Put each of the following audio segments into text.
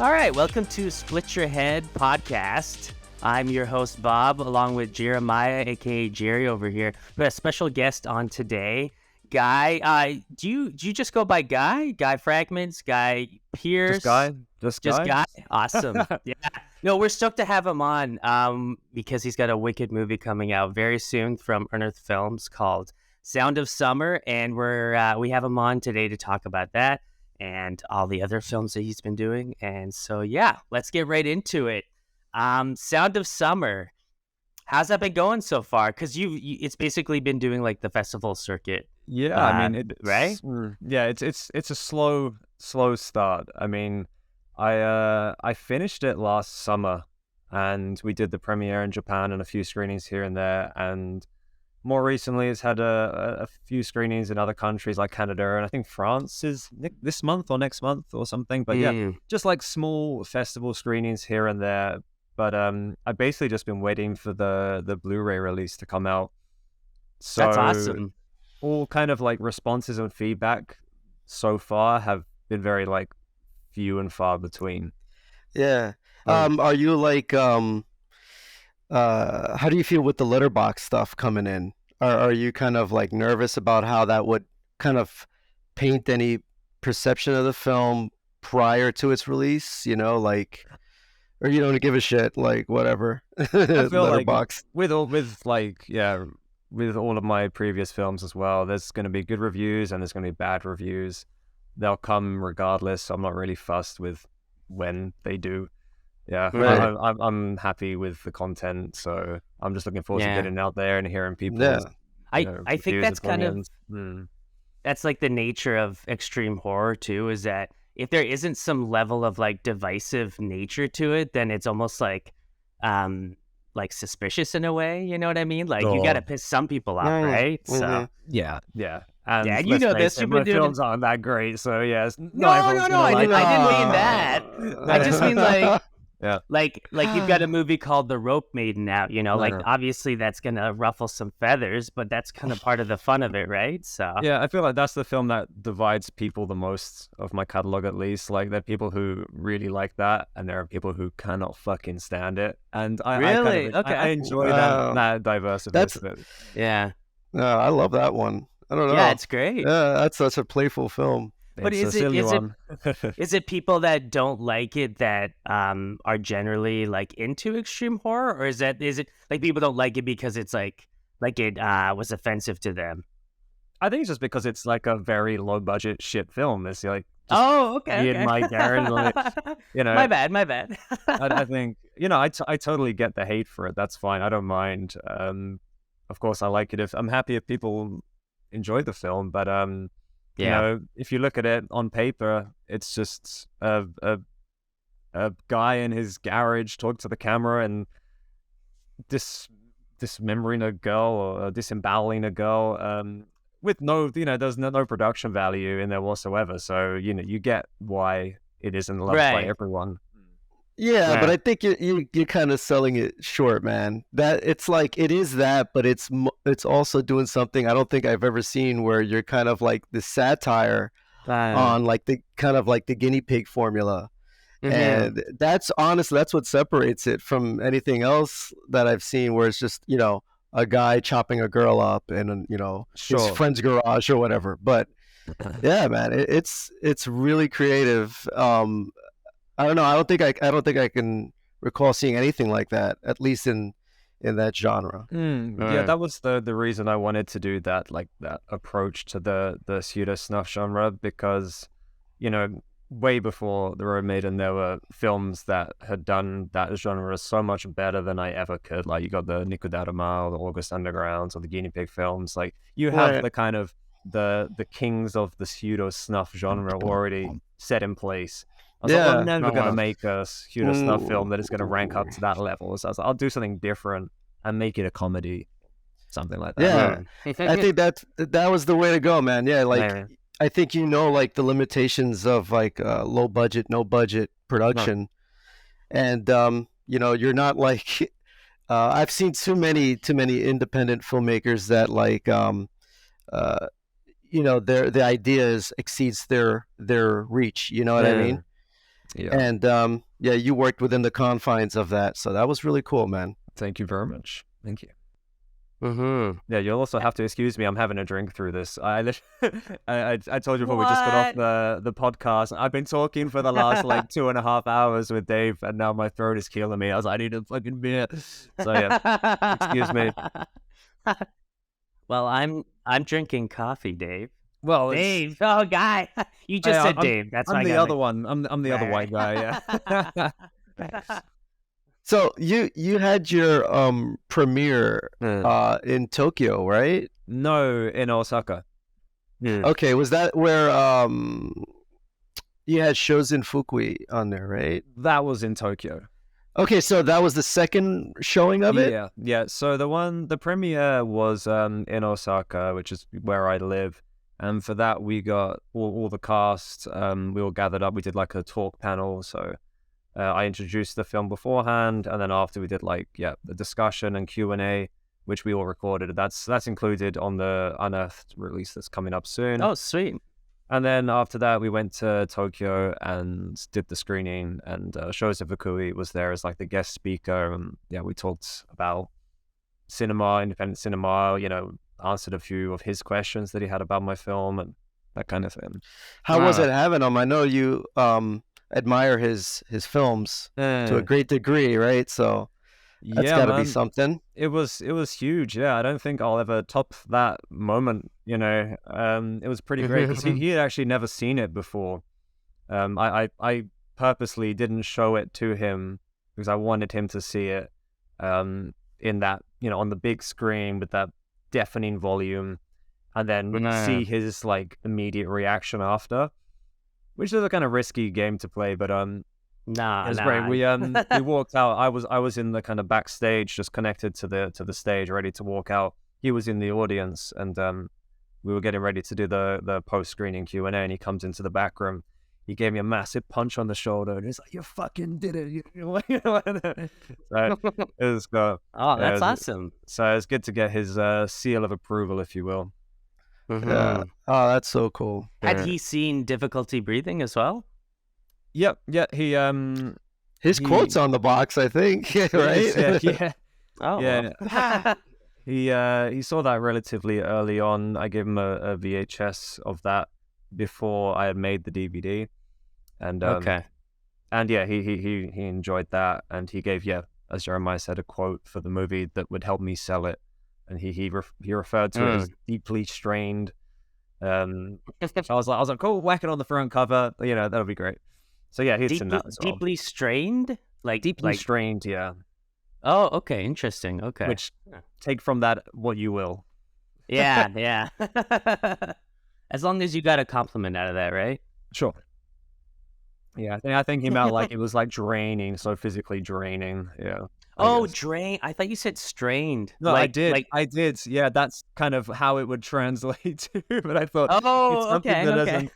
All right, welcome to Split Your Head podcast. I'm your host, Bob, along with Jeremiah, aka Jerry over here. We have a special guest on today, Guy. Do you just go by Guy? Guy Fragments? Guy Pierce? Just Just guy. Guy? Awesome. Yeah. No, we're stoked to have him on because he's got a wicked movie coming out very soon from Unearth Films called Sound of Summer, and we have him on today to talk about that and all the other films that he's been doing. And so, yeah, let's get right into it. Sound of Summer. How's that been going so far? Because it's basically been doing like the festival circuit. Yeah, I mean, right? Yeah, it's a slow start. I mean, I finished it last summer, and we did the premiere in Japan and a few screenings here and there, and more recently, it's had a few screenings in other countries like Canada, and I think France is this month or next month or something. But yeah, just like small festival screenings here and there. But I basically just been waiting for the Blu-ray release to come out. So that's awesome. All kind of like responses and feedback so far have been very like few and far between. Yeah. Are you like how do you feel with the letterbox stuff coming in? Are you kind of like nervous about how that would kind of paint any perception of the film prior to its release? You know, like, or you don't give a shit, like whatever. I feel letterbox. Like with all of my previous films as well, there's going to be good reviews and there's going to be bad reviews. They'll come regardless. I'm not really fussed with when they do. Yeah, right. I'm happy with the content, so I'm just looking forward to getting out there and hearing people. Yeah. I think that's kind of that's like the nature of extreme horror too, is that if there isn't some level of like divisive nature to it, then it's almost like suspicious in a way. You know what I mean? Like you got to piss some people off, right? So yeah. And yeah, you know this. My films aren't that great, so yes. No. I didn't mean that. I just mean like. Yeah. Like you've got a movie called The Rope Maiden out, you know, obviously that's going to ruffle some feathers, but that's kind of part of the fun of it, right? So yeah, I feel like that's the film that divides people the most of my catalog, at least. Like there are people who really like that, and there are people who cannot fucking stand it. And I enjoy that diversity. Yeah. I love that one. I don't know. Yeah, it's great. Yeah, that's such a playful film. But is it people that don't like it that are generally like into extreme horror, or is it like people don't like it because it's like it was offensive to them? I think it's just because it's like a very low budget shit film. It's like okay. Mike Aaron, like, you know. My bad. I think I totally get the hate for it. That's fine. I don't mind. Of course, I like it. I'm happy if people enjoy the film, but you know, if you look at it on paper, it's just a guy in his garage talk to the camera and dismembering a girl or disemboweling a girl with no, there's no production value in there whatsoever. So, you get why it isn't loved by everyone. Yeah, but I think you're kind of selling it short, man. That it's like it is that, but it's also doing something I don't think I've ever seen where you're kind of like the satire on like the kind of like the guinea pig formula, and that's what separates it from anything else that I've seen, where it's just a guy chopping a girl up in his friend's garage or whatever. But yeah, man, it's really creative. I don't know. I don't think I can recall seeing anything like that, at least in that genre. Yeah, that was the reason I wanted to do that, like that approach to the pseudo snuff genre, because way before The Road Maiden, there were films that had done that genre so much better than I ever could. Like you got the Nicodata or the August Undergrounds or the Guinea Pig films. Like you have the kind of the kings of the pseudo snuff genre already set in place. I was like, I'm never going to make a pseudo snuff film that is going to rank up to that level. So I was like, I'll do something different and make it a comedy, something like that. Yeah, I think that was the way to go, man. Yeah, like I think like the limitations of like low budget, no budget production, and you're not like I've seen too many independent filmmakers that like the ideas exceeds their reach. You know what I mean? Yeah. And yeah, you worked within the confines of that, so that was really cool, man. Thank you very much. Thank you. Mm-hmm. Yeah, you'll also have to excuse me. I'm having a drink through this. I told you before we just got off What? the podcast. I've been talking for the last like 2.5 hours with Dave, and now my throat is killing me. I was like, I need a fucking beer. So yeah, excuse me. Well, I'm drinking coffee, Dave. Well, Dave, oh guy, you just said Dave. That's why I'm I the got other one. I'm the other white guy. Yeah. So you had your premiere in Tokyo, right? No, in Osaka. Okay, was that where you had Shozen Fukui on there, right? That was in Tokyo. Okay, so that was the second showing of it? Yeah. So the premiere was in Osaka, which is where I live. And for that, we got all the cast. We all gathered up. We did like a talk panel. So I introduced the film beforehand, and then after we did like the discussion and Q&A, which we all recorded. That's included on the Unearthed release that's coming up soon. Oh, sweet. And then after that, we went to Tokyo and did the screening, and Shozo Fukui was there as like the guest speaker. And yeah, we talked about cinema, independent cinema, answered a few of his questions that he had about my film and that kind of thing. How was it having him? I know you admire his films to a great degree, right? So that's got to be something. It was huge. Yeah, I don't think I'll ever top that moment. It was pretty great because he had actually never seen it before. I purposely didn't show it to him because I wanted him to see it in that, on the big screen with that deafening volume, and then see his like immediate reaction after, which is a kind of risky game to play, but it was great. We walked out. I was in the kind of backstage, just connected to the stage, ready to walk out. He was in the audience, and we were getting ready to do the post screening Q&A, and he comes into the back room. He gave me a massive punch on the shoulder, and he's like, "You fucking did it!" So it was oh, that's awesome. So it's good to get his seal of approval, if you will. Yeah. Oh, that's so cool. Had he seen difficulty breathing as well? Yep. Yeah. His quote's on the box, I think. Right? Yeah. Oh. Yeah. He saw that relatively early on. I gave him a VHS of that before I had made the DVD, and and yeah, he enjoyed that, and he gave, as Jeremiah said, a quote for the movie that would help me sell it, and he referred to it as deeply strained. So I was like, cool, whack it on the front cover, that'll be great. So yeah, he's in that as well. Deeply strained, like deeply strained, yeah. Oh, okay, interesting. Okay, which take from that what you will. Yeah. As long as you got a compliment out of that, right? Sure. Yeah, I think he meant like it was like draining, so physically draining. Yeah. Drain. I thought you said strained. No, I did. Yeah, that's kind of how it would translate to. But I thought it's something that doesn't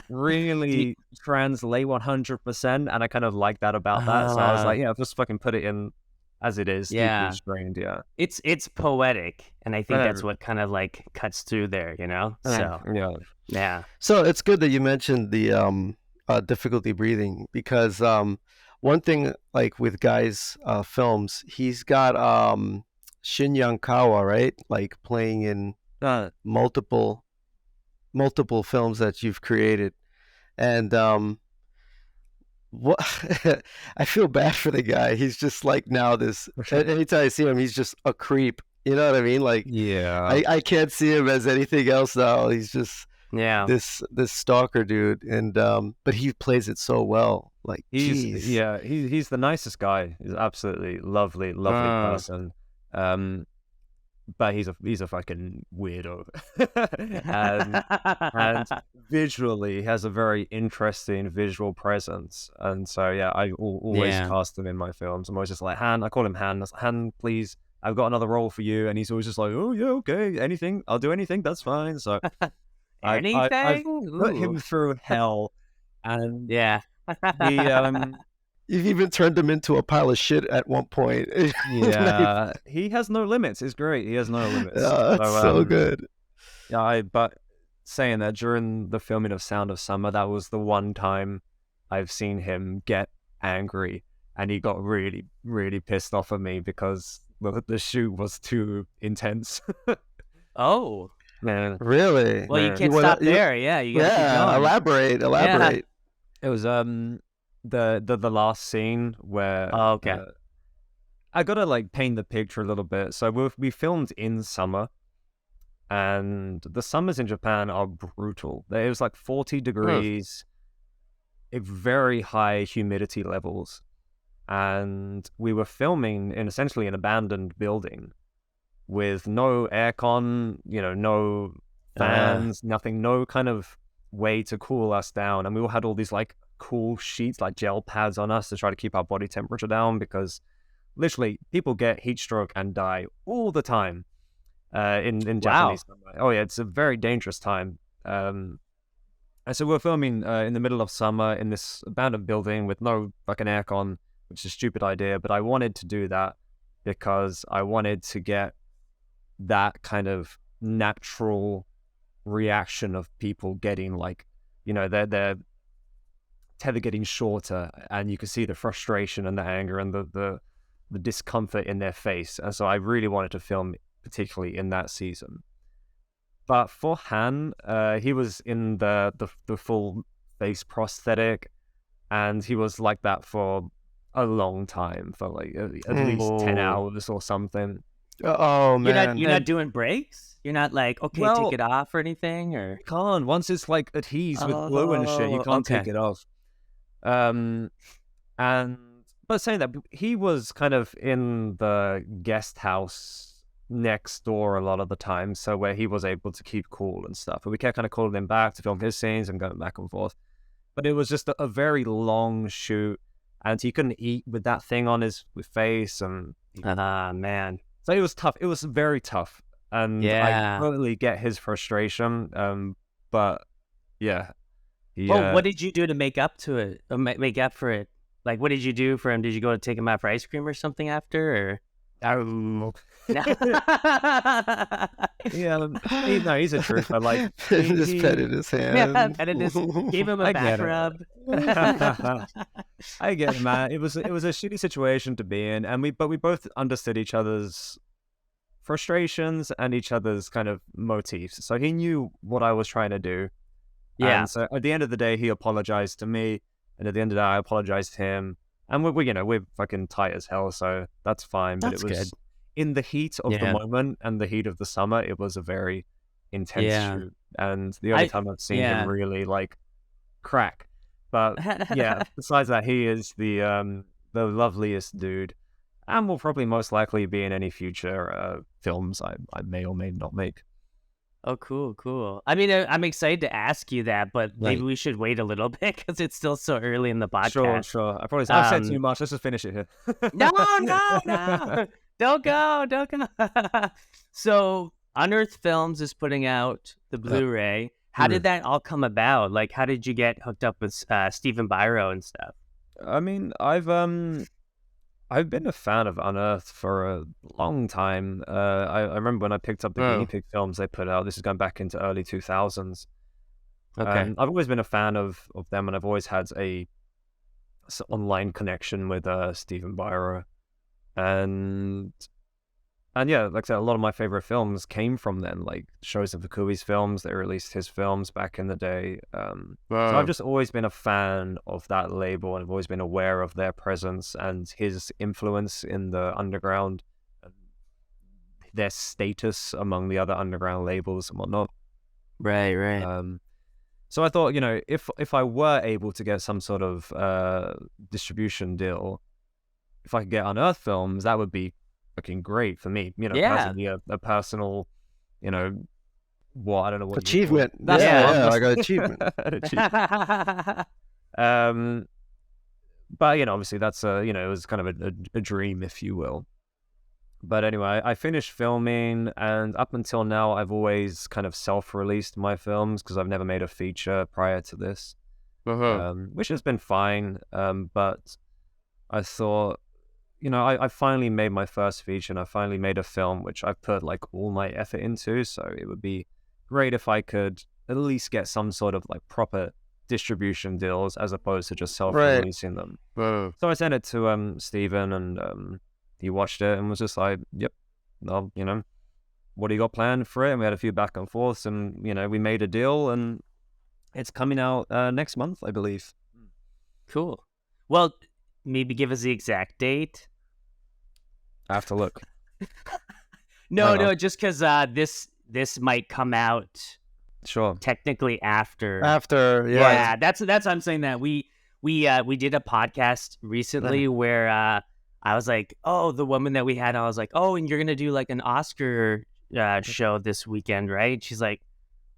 really translate 100%, and I kind of like that about that. So I was like, just fucking put it in as it is. Yeah. Deeply strained. Yeah. It's poetic, and I think that's what kind of like cuts through there, So yeah. So it's good that you mentioned the difficulty breathing, because one thing, like with Guy's films, he's got Shin Yankawa, right? Like playing in multiple films that you've created, and what I feel bad for the guy. He's just like now this. Anytime I see him, he's just a creep. You know what I mean? Like, I can't see him as anything else now. He's just this stalker dude, and but he plays it so well. Like, he's the nicest guy. He's absolutely lovely person. But he's a fucking weirdo, and visually he has a very interesting visual presence. And so I always cast him in my films. I'm always just like, Han. I call him Han. I was like, Han, please, I've got another role for you. And he's always just like, oh yeah, okay, anything, I'll do anything. That's fine. So I've put him through hell, and he You've even turned him into a pile of shit at one point. Yeah, he has no limits. It's great. He has no limits. That's so good. Yeah, but saying that, during the filming of Sound of Summer, that was the one time I've seen him get angry, and he got really, really pissed off at me because the shoot was too intense. Oh, Man, Really? well, you man. You can't wanna stop you there. Yeah, you got to keep Yeah, going. elaborate, Yeah. elaborate. It was the last scene where Oh, okay. I gotta like paint the picture a little bit. So we filmed in summer, and the summers in Japan are brutal. It was like 40 Hmm. degrees, very high humidity levels, and we were filming in essentially an abandoned building with no aircon, no fans, nothing, no kind of way to cool us down. And we all had all these like cool sheets, like gel pads on us to try to keep our body temperature down, because literally people get heat stroke and die all the time in Wow. Japanese summer. Oh yeah, it's a very dangerous time. And so we're filming in the middle of summer in this abandoned building with no fucking aircon, which is a stupid idea, but I wanted to do that because I wanted to get that kind of natural reaction of people getting like, their tether getting shorter, and you can see the frustration and the anger and the discomfort in their face. And so I really wanted to film particularly in that season. But for Han, he was in the full face prosthetic, and he was like that for a long time, for like at least 10 Oh. hours or something. Oh man. You're not And doing breaks? You're not like, okay, take well, it off or anything, or? you can't. Once it's like adhesed with glue and shit, you Oh, can't take okay. it off. And but saying that, he was kind of in the guest house next door a lot of the time, so where he was able to keep cool and stuff. But we kept kind of calling him back to film his scenes and going back and forth. But it was just a very long shoot, and he couldn't eat with that thing on his face, and Man. so it was tough. It was very tough, and I Yeah. totally get his frustration. But yeah, he Well, what did you do to make up to it? Make up for it? Like, what did you do for him? Did you go to take him out for ice cream or something after, or? oh, No. yeah, no, he's a trooper. Like Just he petted his Yeah, hand. and it just gave him a I back get it. rub. I get it, man. It was a shitty situation to be in, and we both understood each other's frustrations and each other's kind of motifs. So he knew what I was trying to do. Yeah. And so at the end of the day, he apologized to me, and at the end of the day, I apologized to him. And we're fucking tight as hell, so that's fine. But That's it was good. in the heat of the Yeah. moment and the heat of the summer, it was a very intense Yeah. shoot. And the only I time I've seen yeah. him really like crack. But yeah, besides that, he is the loveliest dude, and will probably most likely be in any future films I may or may not make. Oh, cool. I mean, I'm excited to ask you that, but maybe we should wait a little bit because it's still so early in the podcast. Sure. I've said too much. Let's just finish it here. No. Don't go. So, Unearthed Films is putting out the Blu-ray. How did that all come about? Like, how did you get hooked up with Stephen Byro and stuff? I mean, I've been a fan of Unearthed for a long time. I remember when I picked up the Guinea Pig films they put out. This is going back into early 2000s. Okay. I've always been a fan of them, and I've always had a online connection with Stephen Byro. And yeah, like I said, a lot of my favorite films came from then, like Shows of Fukui's films. They released his films back in the day. So I've just always been a fan of that label, and I've always been aware of their presence and his influence in the underground, and their status among the other underground labels and whatnot. Right. So I thought, if I were able to get some sort of distribution deal, if I could get Unearthed films, that would be fucking great for me. Personally, a personal, I don't know what Achievement. That's like an achievement. But obviously that's it was kind of a dream, if you will. But anyway, I finished filming, and up until now, I've always kind of self-released my films because I've never made a feature prior to this, which has been fine. But I thought, I finally made my first feature, and I finally made a film which I've put like all my effort into. So it would be great if I could at least get some sort of like proper distribution deals as opposed to just Right. self-releasing them. So I sent it to Steven, and he watched it and was just like, "Yep, well, what do you got planned for it?" And we had a few back and forths, and we made a deal, and it's coming out next month, I believe. Cool. Well, maybe give us the exact date. I have to look. No, just because this might come out Sure. technically after. After, yeah. Yeah, that's I'm saying that we did a podcast recently where I was like, oh, the woman that we had, I was like, oh, and you're gonna do like an Oscar show this weekend, right? She's like,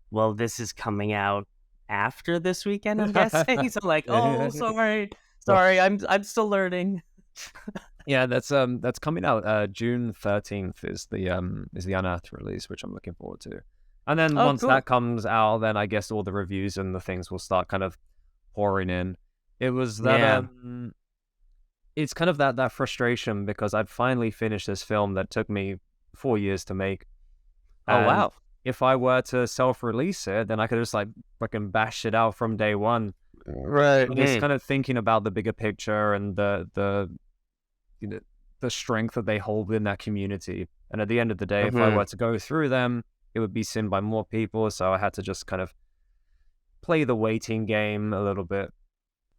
well, this is coming out after this weekend, I'm guessing. So I'm like, oh, sorry, I'm still learning. Yeah, that's coming out June 13th is the Unearthed release, which I'm looking forward to. And then once that comes out, then I guess all the reviews and the things will start kind of pouring in. It was that it's kind of that frustration because I'd finally finished this film that took me 4 years to make. Oh, wow. If I were to self-release it, then I could just like fucking bash it out from day one. Right. And it's kind of thinking about the bigger picture and the strength that they hold in that community. And at the end of the day, if I were to go through them, it would be seen by more people. So I had to just kind of play the waiting game a little bit.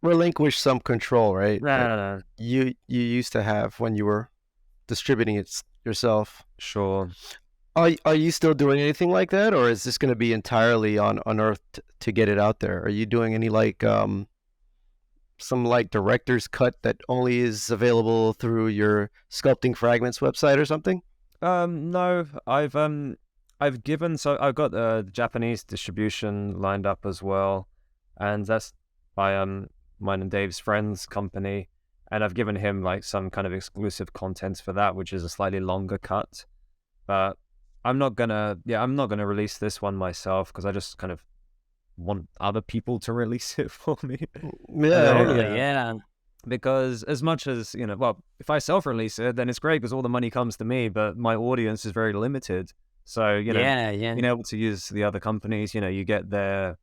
Relinquish some control, right? No. You used to have when you were distributing it yourself. Sure. Are you still doing anything like that, or is this going to be entirely on Unearthed to get it out there? Are you doing any like some like director's cut that only is available through your Sculpting Fragments website or something? No, I've got the Japanese distribution lined up as well, and that's by mine and Dave's friend's company, and I've given him like some kind of exclusive content for that, which is a slightly longer cut. But I'm not gonna release this one myself because I just kind of want other people to release it for me. Yeah, Totally, yeah. Because as much as, if I self-release it, then it's great because all the money comes to me, but my audience is very limited. So, being able to use the other companies, you get their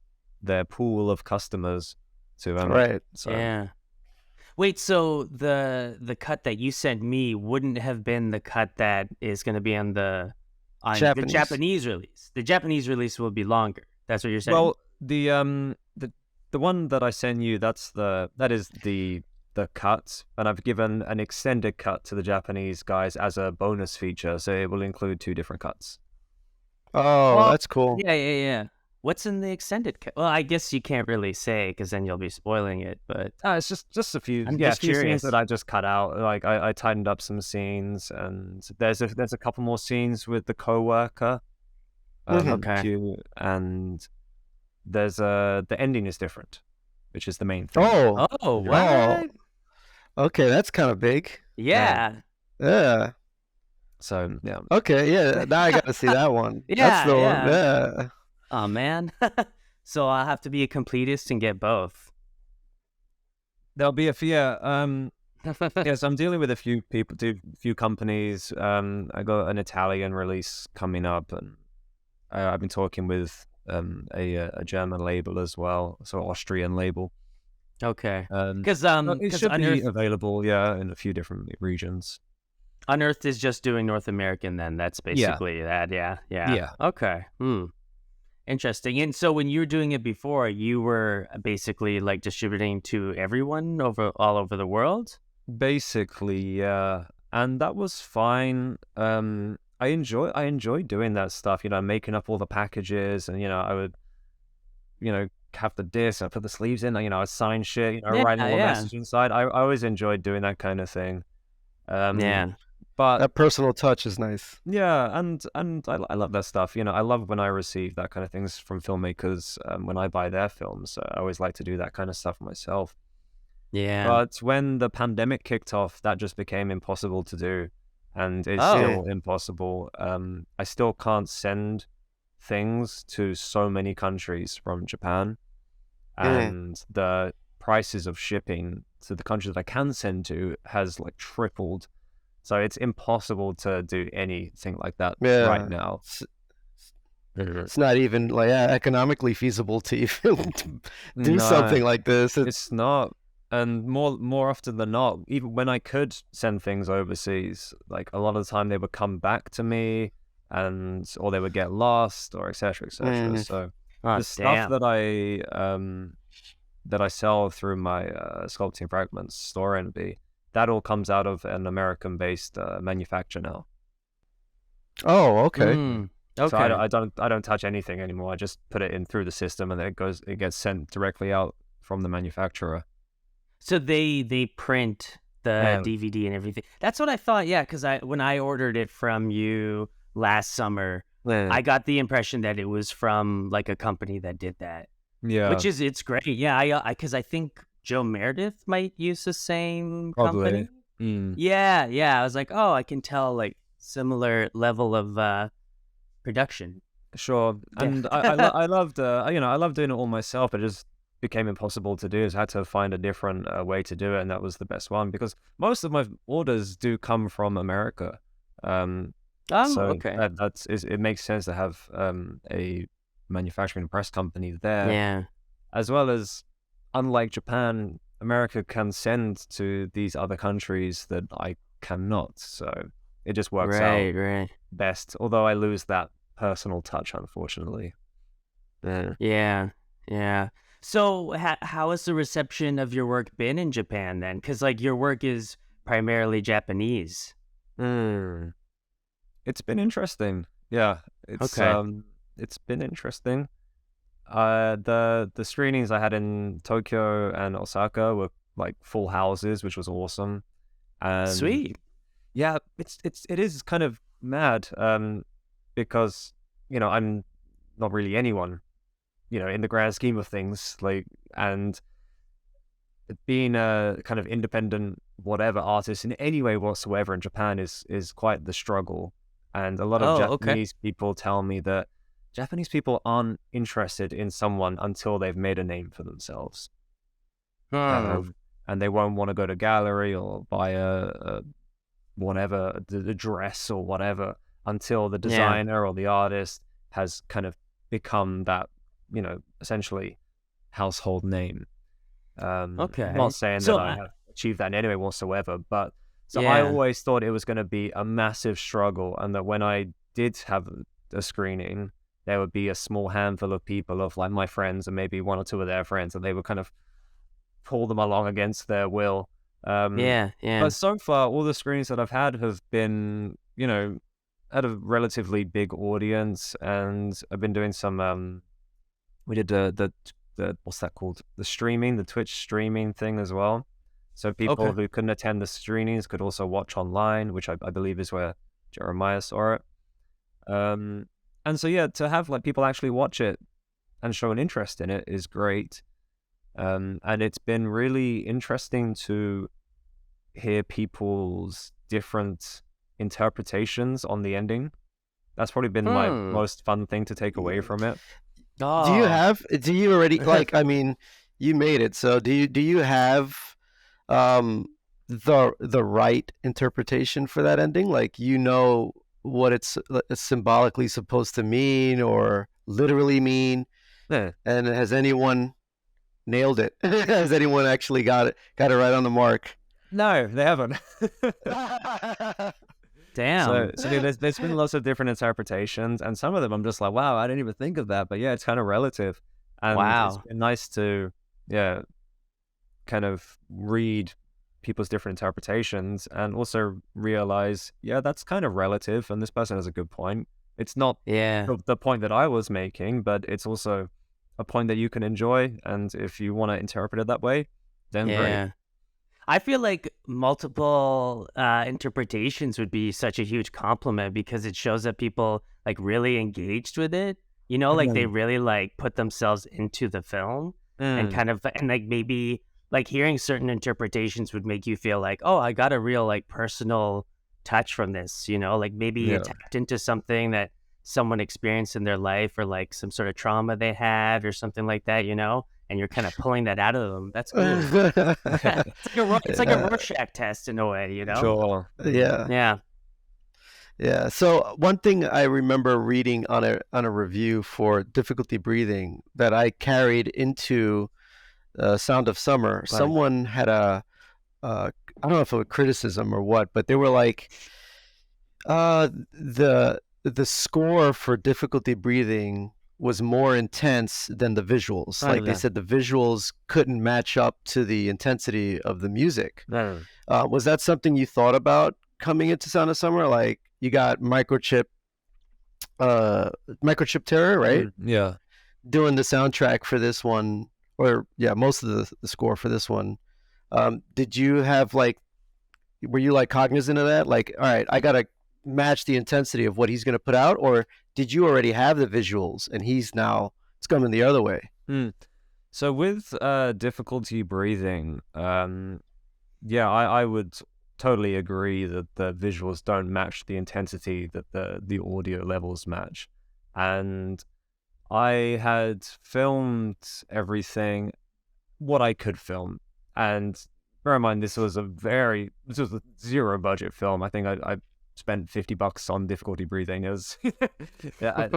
pool of customers to right. So. Yeah. Wait, so the cut that you sent me wouldn't have been the cut that is going to be on the Japanese release. The Japanese release will be longer. That's what you're saying? Well, the one that I sent you, that is the cut, and I've given an extended cut to the Japanese guys as a bonus feature, so it will include 2 different cuts. Oh, well, that's cool. Yeah. What's in the extended cut? Well, I guess you can't really say because then you'll be spoiling it. But it's just a few. I'm just curious. Scenes that I just cut out. Like I tightened up some scenes, and there's a couple more scenes with the coworker. Okay. And there's the ending is different, which is the main thing. Oh, wow. Okay, that's kind of big. Yeah. So yeah. Okay, yeah. Now I got to see that one. Yeah, that's the one. yeah. Yeah. Oh man. So I'll have to be a completist and get both. There'll be a few. Yes, I'm dealing with a few people, few companies. I got an Italian release coming up, and I've been talking with a German label as well, so Austrian label. Okay. Because it should be available, in a few different regions. Unearthed is just doing North American then. That's basically that. Yeah. Okay. Interesting. And so when you were doing it before, you were basically like distributing to everyone all over the world? Basically, yeah. And that was fine. I enjoy doing that stuff, making up all the packages, and I would have the disc, I put the sleeves in, I'd sign shit, write all the message inside. I always enjoyed doing that kind of thing. But that personal touch is nice. Yeah, and I love that stuff. I love when I receive that kind of things from filmmakers when I buy their films. I always like to do that kind of stuff myself. Yeah. But when the pandemic kicked off, that just became impossible to do. And it's still impossible. I still can't send things to so many countries from Japan. And the prices of shipping to the countries that I can send to has like tripled. So it's impossible to do anything like that right now. it's not even like economically feasible to even do No, something like this. it's not. And more often than not, even when I could send things overseas, like a lot of the time they would come back to me, or they would get lost, or etc. etc. So Oh, the stuff damn. that I sell through my Sculpting Fragments store NB, that all comes out of an American-based manufacturer now. Oh, okay. So Okay. I don't touch anything anymore. I just put it in through the system, and it gets sent directly out from the manufacturer. So they print the Yeah, DVD and everything. That's what I thought. Yeah, because when I ordered it from you last summer, yeah, I got the impression that it was from like a company that did that, yeah, which is it's great. Yeah, because I think Joe Meredith might use the same probably. company. Yeah, yeah. I was like, oh, I can tell like similar level of production. Sure. Yeah. And I loved I loved doing it all myself. It just became impossible to do. So I had to find a different way to do it, and that was the best one because most of my orders do come from America. Um, Oh, so okay. it makes sense to have a manufacturing press company there, Yeah. as well as, unlike Japan, America can send to these other countries that I cannot. So it just works out Right. best. Although I lose that personal touch, unfortunately. Yeah. Yeah. So how has the reception of your work been in Japan then? Because like your work is primarily Japanese. Mm. It's been interesting. Yeah, Okay. it's been interesting. The screenings I had in Tokyo and Osaka were like full houses, which was awesome. And Sweet. yeah, it is kind of mad, because I'm not really anyone, in the grand scheme of things, like, and being a kind of independent whatever artist in any way whatsoever in Japan is quite the struggle. And a lot of Oh, okay. Japanese people tell me that Japanese people aren't interested in someone until they've made a name for themselves. Hmm. And they won't want to go to gallery or buy a whatever, the dress or whatever, until the Yeah. designer or the artist has kind of become that, essentially household name. Not Okay. saying that So I have achieved that in any way whatsoever, but so I yeah. always thought it was going to be a massive struggle, and that when I did have a screening, there would be a small handful of people, of like my friends and maybe one or two of their friends, and they would kind of pull them along against their will. Yeah. Yeah. But so far, all the screenings that I've had have been, at a relatively big audience, and I've been doing some. We did the what's that called? The Twitch streaming thing as well. So people Okay. who couldn't attend the screenings could also watch online, which I believe is where Jeremiah saw it. And so yeah, to have like people actually watch it and show an interest in it is great. And it's been really interesting to hear people's different interpretations on the ending. That's probably been my Hmm. most fun thing to take away from it. Oh. Do you already like? I mean, you made it. So do you have um the right interpretation for that ending? Like what it's symbolically supposed to mean or literally mean? Yeah. And has anyone nailed it? Has anyone actually got it right on the mark? No, they haven't. Damn. So yeah, there's been lots of different interpretations, and some of them I'm just like, wow, I didn't even think of that. But yeah, it's kind of relative, and it's Wow. been nice to, yeah, kind of read people's different interpretations and also realize, yeah, that's kind of relative, and this person has a good point. It's not Yeah. the point that I was making, but it's also a point that you can enjoy, and if you want to interpret it that way, then great. Yeah. I feel like multiple interpretations would be such a huge compliment because it shows that people like really engaged with it. You know, like they Mm. really like put themselves into the film and Mm. kind of and like maybe like hearing certain interpretations would make you feel like, oh, I got a real like personal touch from this. You know, like maybe it Yeah. tapped into something that someone experienced in their life or like some sort of trauma they had or something like that. You know, and you're kind of pulling that out of them. That's cool. It's like a Yeah, Rorschach test in a way, you know? Sure. yeah. Yeah. Yeah. So one thing I remember reading on a review for difficulty breathing that I carried into Sound of Summer, Right. someone had I don't know if it was criticism or what, but they were like, the score for difficulty breathing was more intense than the visuals. Right. Like they Yeah. said, the visuals couldn't match up to the intensity of the music. No. Was that something you thought about coming into Sound of Summer? Like you got uh, Microchip Terror, right? Yeah. Doing the soundtrack for this one, or yeah, most of the score for this one. Did you have like, were you like cognizant of that? Like, all right, I gotta match the intensity of what he's gonna put out, or did you already have the visuals and it's coming the other way? Mm. So with difficulty breathing, yeah, I would totally agree that the visuals don't match the intensity that the audio levels match. And I had filmed everything what I could film. And bear in mind, this was a zero budget film. I think I spent $50 on difficulty breathing. It was yeah,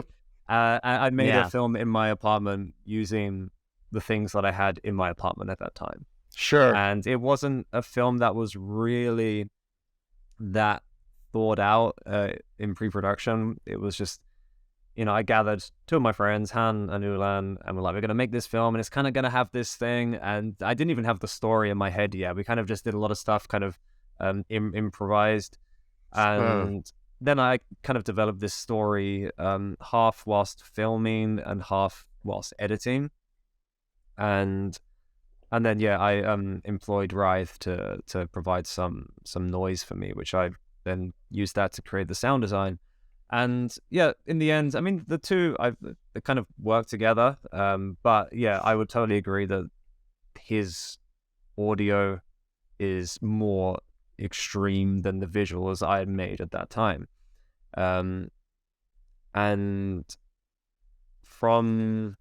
I made a Yeah. film in my apartment using the things that I had in my apartment at that time. Sure. And it wasn't a film that was really that thought out in pre-production. It was just, I gathered two of my friends, Han and Ulan, and we're like, we're going to make this film, and it's kind of going to have this thing. And I didn't even have the story in my head yet. We kind of just did a lot of stuff, kind of improvised. And then I kind of developed this story half whilst filming and half whilst editing. And then yeah, I employed Writhe to provide some noise for me, which I then used that to create the sound design. And yeah, in the end, I mean, the two they kind of work together. But yeah, I would totally agree that his audio is more extreme than the visuals I had made at that time. And from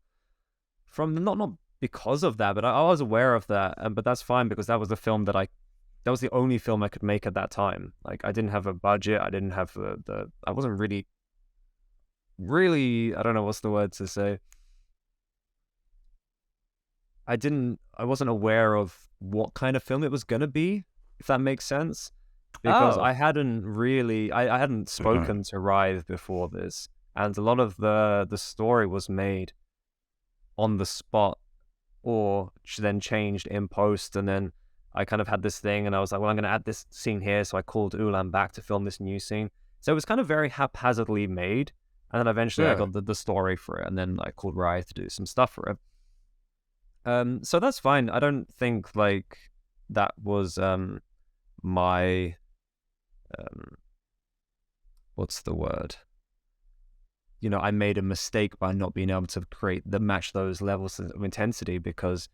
not because of that, but I was aware of that. But that's fine, because that was the film that was the only film I could make at that time. Like, I didn't have a budget. I didn't have I wasn't really, I don't know what's the word to say. I wasn't aware of what kind of film it was going to be, if that makes sense. Because Oh. I hadn't spoken to Writhe before this. And a lot of the story was made on the spot, or then changed in post. And then I kind of had this thing, and I was like, well, I'm going to add this scene here. So I called Ulan back to film this new scene. So it was kind of very haphazardly made. And then eventually I got the story for it, and then I called Rye to do some stuff for it. So that's fine. I don't think like that was my what's the word? I made a mistake by not being able to match those levels of intensity, because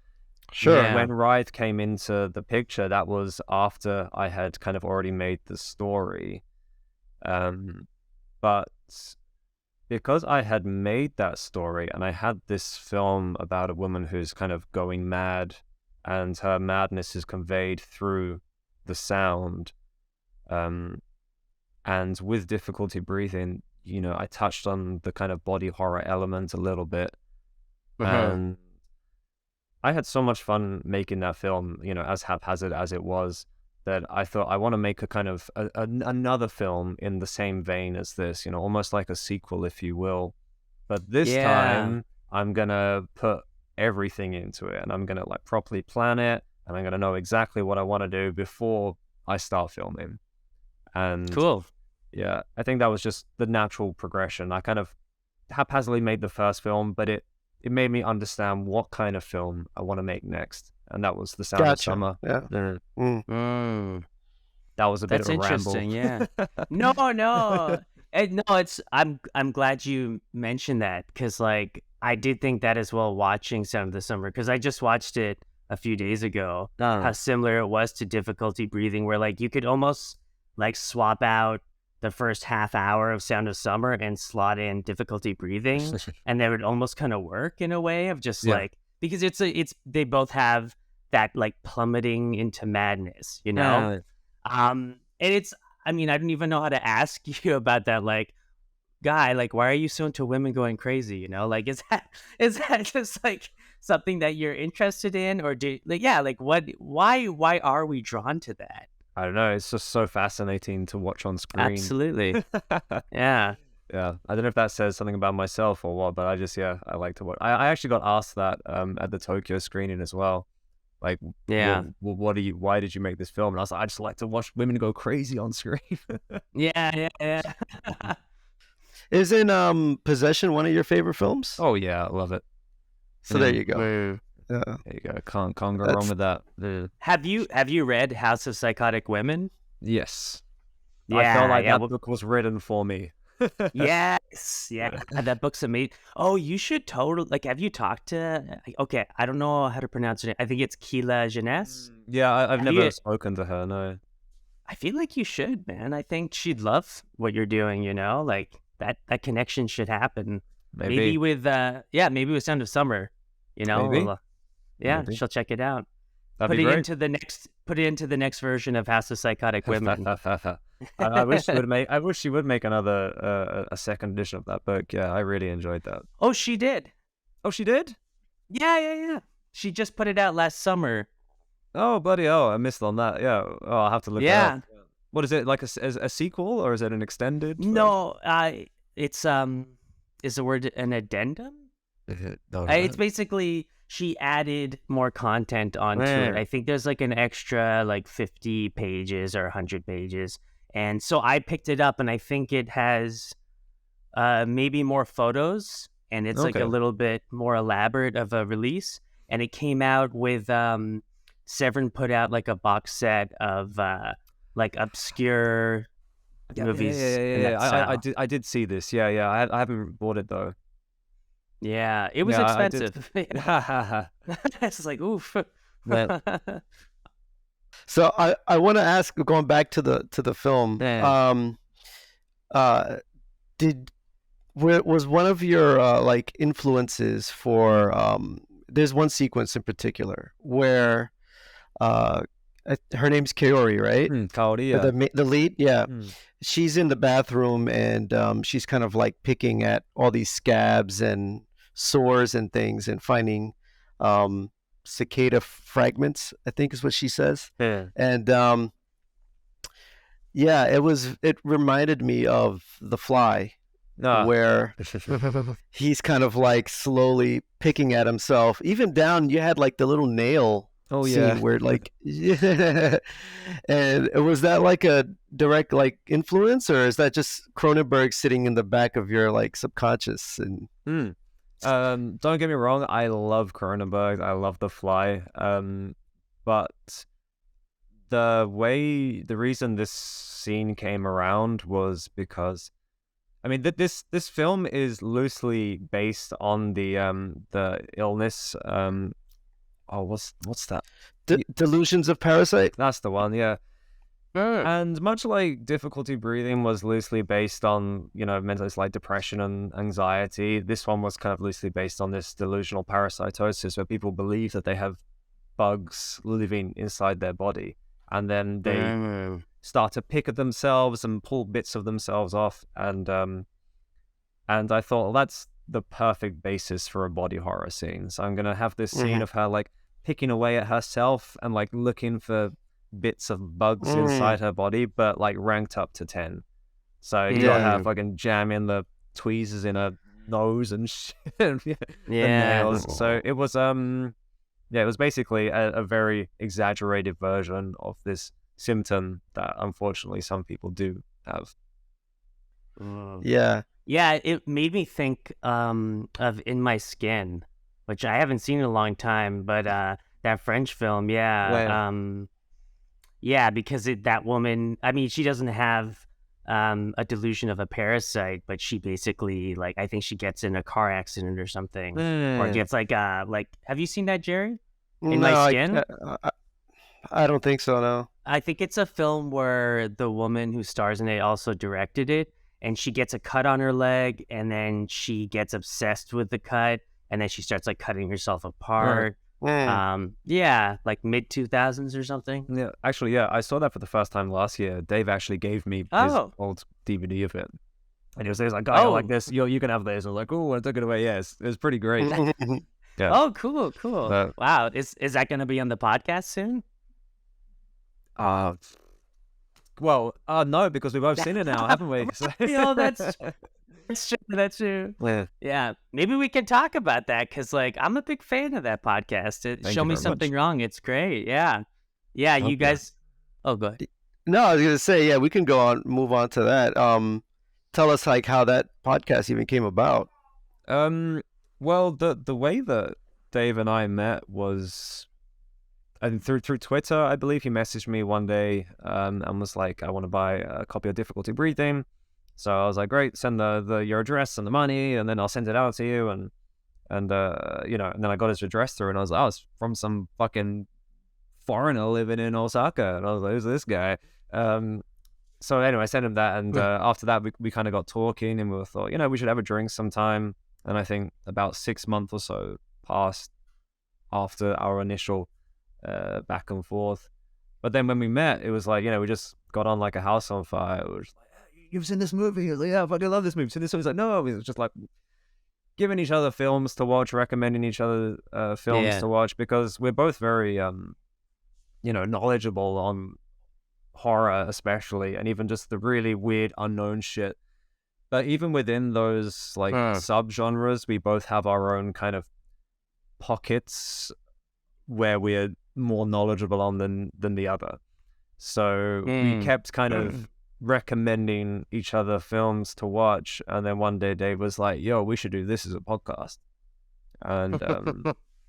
Sure. Yeah. when Writhe came into the picture, that was after I had kind of already made the story. But because I had made that story, and I had this film about a woman who's kind of going mad, and her madness is conveyed through the sound, and with difficulty breathing, I touched on the kind of body horror element a little bit. And I had so much fun making that film, as haphazard as it was, that I thought I want to make a kind of another film in the same vein as this, almost like a sequel, if you will. But this time, I'm going to put everything into it, and I'm going to like properly plan it, and I'm going to know exactly what I want to do before I start filming. And Cool. yeah, I think that was just the natural progression. I kind of haphazardly made the first film, but it made me understand what kind of film I want to make next. And that was The Sound of Gotcha. Summer. Yeah. That was a bit That's of a interesting. ramble. Yeah. No, no. No, I'm glad you mentioned that, because like I did think that as well watching Sound of the Summer, because I just watched it a few days ago. How similar it was to Difficulty Breathing, where like you could almost like swap out the first half hour of Sound of Summer and slot in Difficulty Breathing, and they would almost kind of work in a way of just Yeah. like, because they both have that like plummeting into madness, and I mean, I don't even know how to ask you about that. Like, guy, like, why are you so into women going crazy? You know, like, is that just like something that you're interested in, or do like, yeah, like, why are we drawn to that? I don't know. It's just so fascinating to watch on screen. Absolutely, yeah, Yeah, I don't know if that says something about myself or what, but I just, yeah, I like to watch. I actually got asked that at the Tokyo screening as well. Like, yeah, why did you make this film? And I was like, I just like to watch women go crazy on screen. yeah, yeah. Isn't Possession one of your favorite films? Oh yeah, I love it. So there you go. Mm. Yeah. There you go. Can't go wrong That's with that. Have you read House of Psychotic Women? Yes, I felt Yeah, like yeah. that book was written for me. Yes, yeah. That book's amazing. Oh, you should totally like. Have you talked to? Okay, I don't know how to pronounce her name. I think it's Keela Jeunesse. Yeah, I've Have never you? spoken to her. No. I feel like you should, man. I think she'd love what you're doing. You know, like that connection should happen. Maybe Maybe. with maybe with Sound of Summer. You know, Maybe. yeah, Maybe. she'll check it out. That'd Put be it great. into the next. Put it into the next version of House of Psychotic Women. I wish she would make. I wish she would make another a second edition of that book. Yeah, I really enjoyed that. Oh, she did. Oh, she did. Yeah, yeah, yeah. She just put it out last summer. Oh, bloody hell! I missed on that. Yeah. Oh, I'll have to look it Yeah. up. What is it like? A sequel or is it an extended? No, it's is the word an addendum? No, It's basically she added more content onto it. Man. I think there's like an extra like 50 pages or 100 pages. And so I picked it up and I think it has maybe more photos and it's like a Okay. little bit more elaborate of a release. And it came out with Severin put out like a box set of like obscure movies in that style. I did see this. Yeah, yeah. I haven't bought it though. Yeah, it was Yeah, I did. expensive. Yeah. It's like oof. Man. So I want to ask, going back to the film. Yeah. Did was one of your like influences for there's one sequence in particular where uh her name's Kaori, right? Kaori, yeah. The lead, yeah. Mm. She's in the bathroom and she's kind of like picking at all these scabs and sores and things and finding cicada fragments, I think is what she says. Yeah. And yeah, it reminded me of The Fly, Ah. where he's kind of like slowly picking at himself. Even down, you had like the little nail Oh scene yeah. where like, yeah. And was that like a direct like influence, or is that just Cronenberg sitting in the back of your like subconscious? And Don't get me wrong, I love Cronenberg. I love The Fly. But the reason this scene came around was because, I mean, this film is loosely based on the illness. What's that? Delusions of Parasite. That's the one. Yeah. And much like difficulty breathing was loosely based on, mental, like depression and anxiety, this one was kind of loosely based on this delusional parasitosis, where people believe that they have bugs living inside their body, and then they start to pick at themselves and pull bits of themselves off. And I thought, well, that's the perfect basis for a body horror scene. So I'm gonna have this scene of her like picking away at herself and like looking for bits of bugs inside her body, but like ranked up to 10. So you gotta have fucking jamming the tweezers in her nose and shit. The nails. So it was it was basically a very exaggerated version of this symptom that unfortunately some people do have. Yeah. Yeah, it made me think of In My Skin, which I haven't seen in a long time, but that French film, yeah, because that woman, I mean, she doesn't have a delusion of a parasite, but she basically, like, I think she gets in a car accident or something, or gets like, have you seen that, Jared? In My Skin? I don't think so, no. I think it's a film where the woman who stars in it also directed it, and she gets a cut on her leg, and then she gets obsessed with the cut, and then she starts like cutting herself apart. Yeah, like mid 2000s or something. Yeah, actually, yeah, I saw that for the first time last year. Dave actually gave me his Oh, old DVD of it, and he was like, "Guy, I like oh, this. You can have this." I was like, "Oh," I took it away. Yeah, it was pretty great. Yeah, oh, cool, cool. but Wow, is that going to be on the podcast soon? uh, no, because we've both seen it now, haven't we? So... Oh, that's true. That's true. yeah, Yeah, maybe we can talk about that because, like, I'm a big fan of that podcast. thank Show you Me very Something much. Wrong. It's great. Yeah, yeah. You Okay. guys. Oh, go ahead. No, I was gonna say, yeah, we can move on to that. Tell us like how that podcast even came about. Well, the way that Dave and I met was, and through Twitter, I believe he messaged me one day, and was like, "I want to buy a copy of Difficulty Breathing." So I was like, "Great, send your address and the money, and then I'll send it out to you." And and then I got his address through, and I was like, "Oh, it's from some fucking foreigner living in Osaka." And I was like, "Who's this guy?" So anyway, I sent him that, and after that, we kind of got talking, and we thought, we should have a drink sometime. And I think about 6 months or so passed after our initial back and forth. But then when we met, it was like, we just got on like a house on fire. It was like, "Hey, you've seen this movie?" I was like, "Yeah, I fucking love this movie." Seen this movie? He's like, "No." It was just like giving each other films to watch, recommending each other films Yeah. to watch, because we're both very, knowledgeable on horror, especially, and even just the really weird unknown shit. But even within those like subgenres, we both have our own kind of pockets where we're more knowledgeable on than the other. So we kept kind of recommending each other films to watch, and then one day Dave was like, "Yo, we should do this as a podcast." And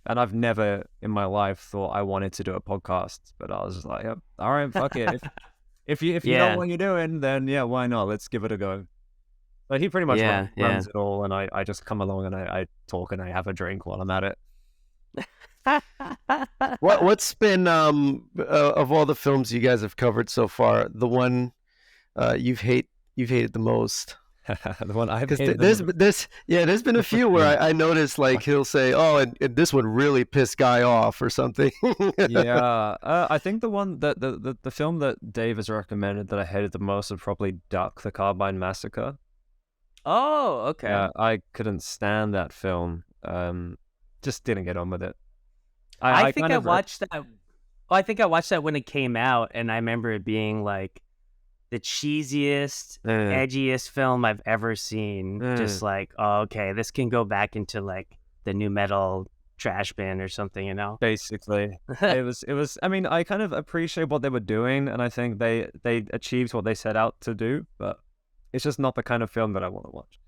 and I've never in my life thought I wanted to do a podcast, but I was just like, "Yep, all right, fuck it. If you know Yeah. what you're doing, then yeah, why not? Let's give it a go." But he pretty much Yeah, runs it all, and I just come along and I talk and I have a drink while I'm at it. What's been of all the films you guys have covered so far, the one you've hated the most? The one I've Because hated there's been a few where I noticed like he'll say, "Oh, and this one really pissed Guy off" or something. Yeah, I think the one that the film that Dave has recommended that I hated the most is probably Duck: The Carbine Massacre. Oh, okay. Yeah, I couldn't stand that film. Just didn't get on with it. I think kind I of watched that. Oh, I think I watched that when it came out, and I remember it being like the cheesiest, edgiest film I've ever seen. Just like, oh, okay, this can go back into like the new metal trash bin or something, basically it was. I mean, I kind of appreciate what they were doing, and I think they achieved what they set out to do, but it's just not the kind of film that I want to watch.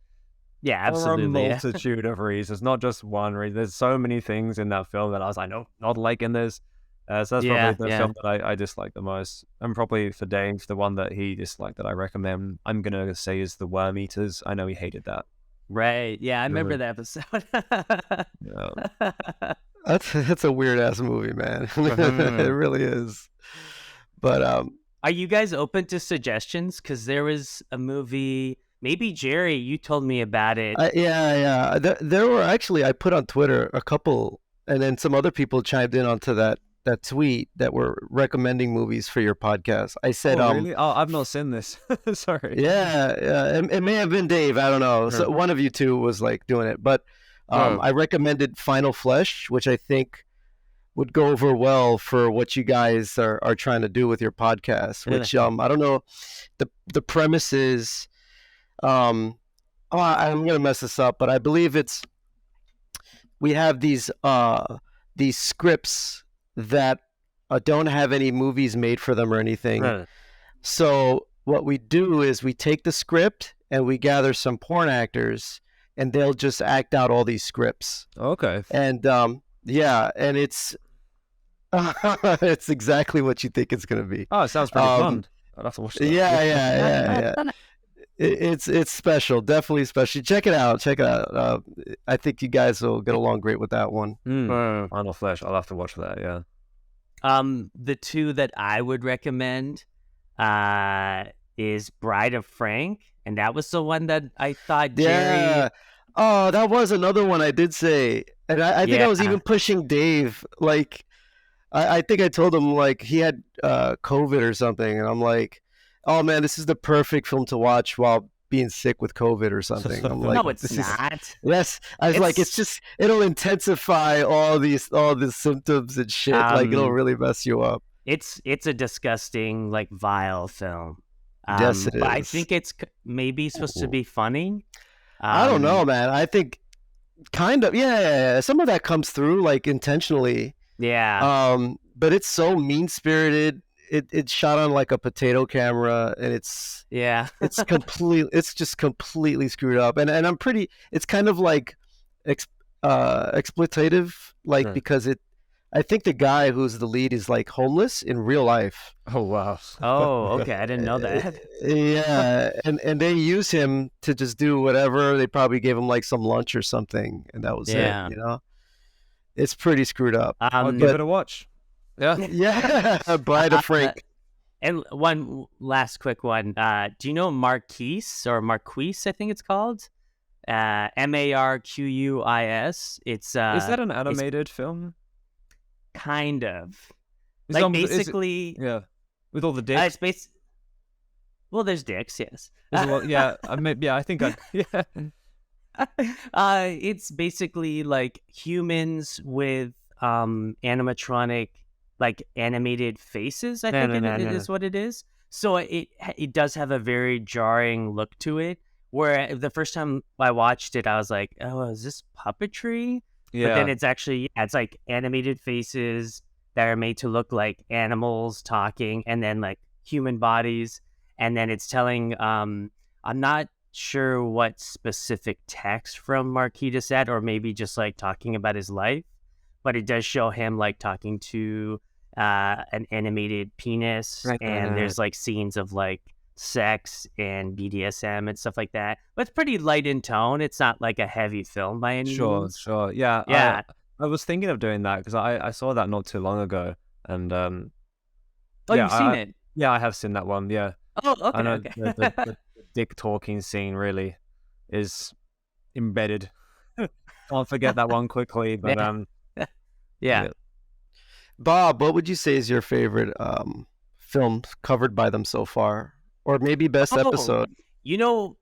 Yeah, absolutely. For a multitude of reasons, not just one reason. There's so many things in that film that I was like, no, not liking this. So that's probably the film that I dislike the most. And probably for Dave, the one that he disliked that I recommend, I'm going to say is The Worm Eaters. I know he hated that. Right. Yeah, I remember the episode. Yeah. That's a weird ass movie, man. It really is. But are you guys open to suggestions? Because there was a movie, maybe Jerry, you told me about it. Yeah. There were actually, I put on Twitter a couple, and then some other people chimed in onto that tweet that were recommending movies for your podcast. I said, really? Oh, I've not seen this. Sorry. Yeah. It may have been Dave. I don't know. So one of you two was like doing it, but I recommended Final Flesh, which I think would go over well for what you guys are trying to do with your podcast. Which I don't know. The premise is, I'm gonna mess this up, but I believe we have these scripts that don't have any movies made for them or anything. So what we do is we take the script and we gather some porn actors, and they'll just act out all these scripts. Okay. And and it's it's exactly what you think it's gonna be. Oh, it sounds pretty fun. I'd have to watch that. Yeah. It's special, definitely special. Check it out. I think you guys will get along great with that one. Final Flesh. I'll have to watch that. Yeah. The two that I would recommend is Bride of Frank, and that was the one that I thought Jerry. Yeah. Oh, that was another one I did say. And I think I was Yeah. even pushing Dave. Like, I think I told him like he had COVID or something, and I'm like, "Oh man, this is the perfect film to watch while being sick with COVID or something." I'm like, No, it's "This is not. yes." I was like, "It's It's just it'll intensify all these symptoms and shit. Like it'll um really mess you up." it's a disgusting, like, vile film. Yes, it But I is. think it's maybe supposed to be funny. I don't know, Um man. I think kind of yeah. Some of that comes through like intentionally. yeah. But it's so mean spirited. It's shot on like a potato camera, and Yeah. it's just completely screwed up. And I'm pretty. It's kind of like ex, exploitative, like Yeah. because it. I think the guy who's the lead is like homeless in real life. Oh wow. Oh, okay. I didn't know that. Yeah, and they use him to just do whatever. They probably gave him like some lunch or something, and that was it. Yeah. You know, it's pretty screwed up. I'll give Um it a watch. Yeah. Yeah, Bride of uh, Frank. and one last quick one. Do you know Marquise or Marquise, I think it's called? Marquis. It's Is that an it's animated film? kind of Is it like is it, basically yeah. With all the dicks? it's well, there's dicks, yes. Is it, well, yeah, I think I yeah. It's basically like humans with animatronic, like animated faces. I No, think no, no, it no, no. is what it is. So it does have a very jarring look to it. Where the first time I watched it, I was like, "Oh, is this puppetry?" But then Yeah. it's actually it's like animated faces that are made to look like animals talking, and then like human bodies, and then it's telling. I'm not sure what specific text from Marquis de Sade, or maybe just like talking about his life, but it does show him like talking to an animated penis, Right, right, and right. there's like scenes of like sex and BDSM and stuff like that. But it's pretty light in tone. It's not like a heavy film by any Sure, means. sure. Yeah, Yeah. I was thinking of doing that because I saw that not too long ago, and Oh, yeah, you've seen it. yeah, I have seen that one. Yeah, Oh, I okay, know okay. the dick talking scene really is embedded. Can't forget that one quickly, but Yeah. Yeah. yeah. Bob, what would you say is your favorite film covered by them so far, or maybe best Oh, episode? you know,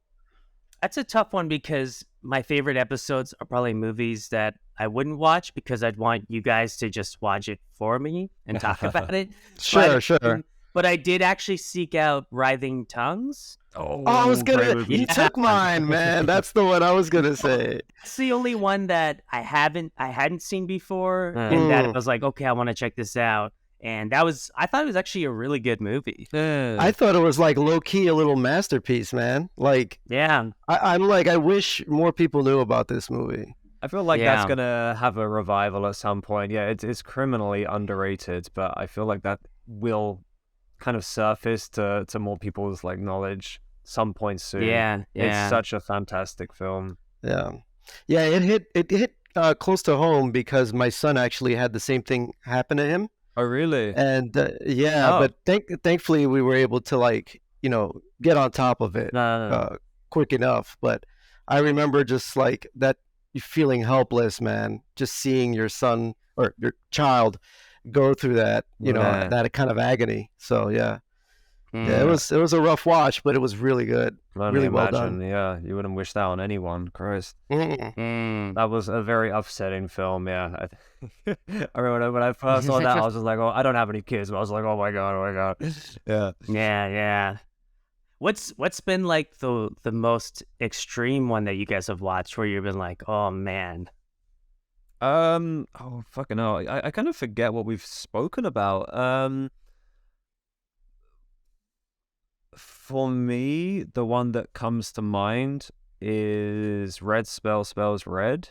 that's a tough one because my favorite episodes are probably movies that I wouldn't watch because I'd want you guys to just watch it for me and talk about it. Sure, But sure. but I did actually seek out Writhing Tongues. Oh, I was Great gonna. movie. You Yeah. took mine, man. That's the one I was gonna say. It's the only one that I hadn't seen before, Yeah. and that I was like, okay, I want to check this out. And I thought it was actually a really good movie. I thought it was like low key a little masterpiece, man. Like Yeah, I'm like, I wish more people knew about this movie. I feel like that's yeah, gonna have a revival at some point. Yeah, it's criminally underrated, but I feel like that will kind of surface to more people's like knowledge some point soon. yeah, It's yeah. such a fantastic film. Yeah, yeah. It hit close to home because my son actually had the same thing happen to him. Oh, really? And yeah, Oh, but thankfully we were able to like get on top of it No. quick enough. But I remember just like that feeling helpless, man. Just seeing your son or your child go through that, yeah. that kind of agony. So yeah, yeah, Mm. it was a rough watch, but it was really good, I can only really well imagine. done. Yeah, you wouldn't wish that on anyone. Christ. Mm. Mm. That was a very upsetting film, yeah. I remember when I first saw that, I was just like, oh, I don't have any kids, but I was like, oh my God. Yeah. Yeah, yeah. What's been like the most extreme one that you guys have watched where you've been like, oh man. Oh, fucking hell. I kind of forget what we've spoken about. For me, the one that comes to mind is Red Spells Red.